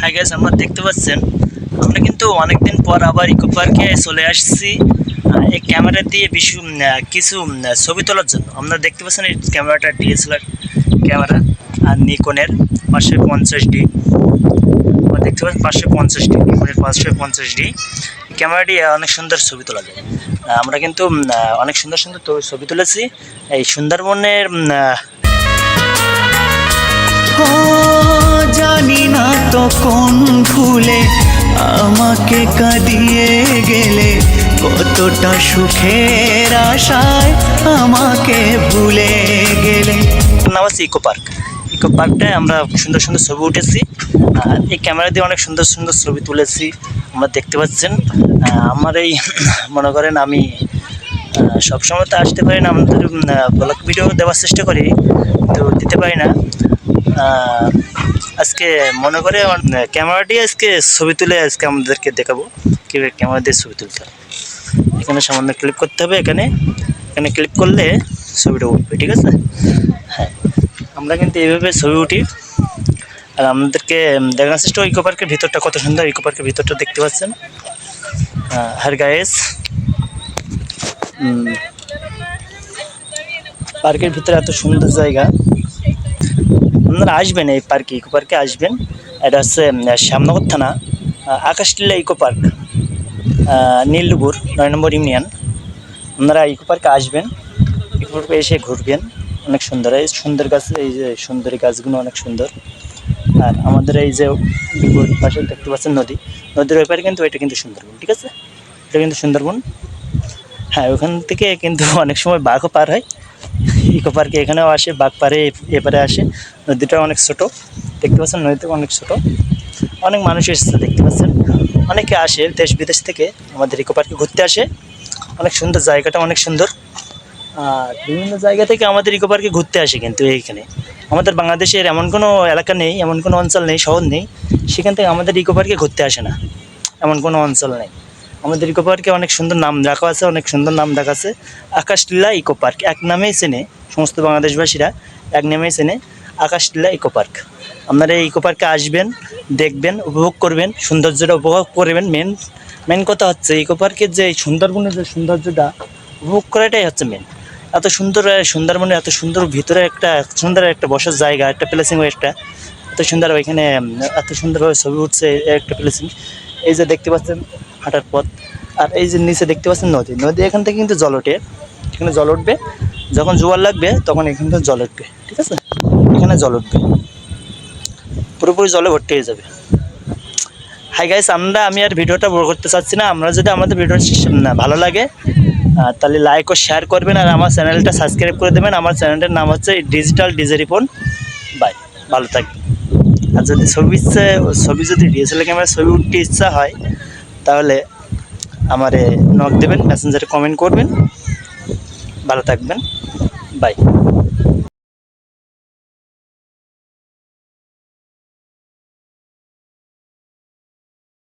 Hi guys, আমরা দেখতে পাচ্ছেন আমরা কিন্তু অনেকদিন পর আবার ইকো পার্কে চলে আসছি এই ক্যামেরা দিয়ে কিছু ছবি তোলার জন্য। আমরা দেখতে পাচ্ছেন এই ক্যামেরাটা ডিএসএলআর ক্যামেরা আর নিকনের 550D। আমরা দেখতে পাচ্ছেন 550D, নিকনের 550D ক্যামেরাটি অনেক সুন্দর ছবি তোলা যায়। আমরা কিন্তু অনেক সুন্দর সুন্দর ছবি তুলেছি এই সুন্দরবনের। জানি না তো কোন ভুলে আমাকে কাঁদিয়ে গেলে, কতটা সুখের আশায় আমাকে ভুলে গেলে। নাম আছে ইকো পার্ক। ইকো পার্কটায় আমরা সুন্দর সুন্দর ছবি উঠেছি আর এই ক্যামেরা দিয়ে অনেক সুন্দর সুন্দর ছবি তুলেছি। আমরা দেখতে পাচ্ছেন আমার এই মনে করেন আমি সবসময় তো আসতে পারি না, আমাদের ব্লগ ভিডিও দেওয়ার চেষ্টা করি তো দিতে পারি না। আজকে মনে করে ক্যামেরাটি আজকে ছবি তুলে আজকে আমাদেরকে দেখাবো কীভাবে ক্যামেরা দিয়ে ছবি তুলতে হয়। এখানে সামান্য ক্লিক করতে হবে, এখানে ক্লিক করলে ছবিটা উঠবে, ঠিক আছে? হ্যাঁ, আমরা কিন্তু এইভাবে ছবি উঠি আর আমাদেরকে দেখানোর চেষ্টা। ইকো পার্কের ভিতরটা কত সুন্দর, ইকো পার্কের ভিতরটা দেখতে পাচ্ছেন। হ্যাঁ গাইস, পার্কের ভিতরে এত সুন্দর জায়গা। আপনারা আসবেন এই পার্কে, ইকো পার্কে আসবেন। এটা হচ্ছে শ্যামনগর থানা, আকাশটিলা ইকো পার্ক, নীলডুবুর 9 নম্বর ইউনিয়ন। আপনারা ইকো পার্কে আসবেন, ইকো পার্কে এসে ঘুরবেন। অনেক সুন্দর, এই সুন্দর গাছ, এই যে সুন্দরী গাছগুলো অনেক সুন্দর। আর আমাদের এই যে বিপরীত পাশে দেখতে পাচ্ছেন নদীর ওই পারে কিন্তু এটা কিন্তু সুন্দরবন, ঠিক আছে? এটা কিন্তু সুন্দরবন। হ্যাঁ, ওখান থেকে কিন্তু অনেক সময় বাঘও পার হয়। ইকো পার্কে এখানেও আসে বাঘ, পারে এপারে আসে। নদীটা অনেক ছোট, দেখতে পাচ্ছেন নদীটা অনেক ছোট। অনেক মানুষ এসেছে, দেখতে পাচ্ছেন অনেকে আসে দেশ বিদেশ থেকে আমাদের ইকো পার্কে ঘুরতে আসে। অনেক সুন্দর, জায়গাটা অনেক সুন্দর। আর বিভিন্ন জায়গা থেকে আমাদের ইকো পার্কে ঘুরতে আসে। কিন্তু এইখানে আমাদের বাংলাদেশের এমন কোনো এলাকা নেই, এমন কোনো অঞ্চল নেই, শহর নেই সেখান থেকে আমাদের ইকো পার্কে ঘুরতে আসে না, এমন কোনো অঞ্চল নেই। আমাদের ইকো পার্কে অনেক সুন্দর নাম রাখা আছে, অনেক সুন্দর নাম রাখা আছে। আকাশটিলা ইকো পার্ক এক নামেই চেনে সমস্ত বাংলাদেশবাসীরা, এক নামেই চেনে আকাশটিলা ইকো পার্ক। আপনারা এই ইকো পার্কে আসবেন, দেখবেন, উপভোগ করবেন, সৌন্দর্যটা উপভোগ করবেন। মেন কথা হচ্ছে ইকো পার্কের যে সুন্দরবনের যে সৌন্দর্যটা উপভোগ করাটাই হচ্ছে মেন। এত সুন্দর সুন্দরবনের এত সুন্দর ভিতরে একটা সুন্দর একটা বসার জায়গা, একটা প্লেসিং, একটা এত সুন্দর, ওইখানে এত সুন্দরভাবে ছবি উঠছে একটা প্লেসিং। এই যে দেখতে পাচ্ছেন হাঁটার পথ, আর এই যে নিচে দেখতে পাচ্ছেন নদী। এখান থেকে কিন্তু জল ওঠে, এখানে জল উঠবে যখন জোয়ার লাগবে তখন এখান থেকে জল উঠবে, ঠিক আছে? এখানে জল উঠবে, পুরোপুরি জলে ভর্তি হয়ে যাবে। হাই গাইস, আমি আর ভিডিওটা বড় করতে চাচ্ছি না। আমরা যদি আমাদের ভিডিওটা ভালো লাগে তাহলে লাইক ও শেয়ার করবেন আর আমার চ্যানেলটা সাবস্ক্রাইব করে দেবেন। আমার চ্যানেলটার নাম হচ্ছে ডিজিটাল ডিজে রিপন। বাই, ভালো থাকবেন। আর যদি ছবি যদি ডিএসএলআর ক্যামেরার ছবি উঠতে ইচ্ছা হয় তাহলে আমারে নক দেবেন, মেসেঞ্জারে কমেন্ট করবেন। ভালো থাকবেন, বাই।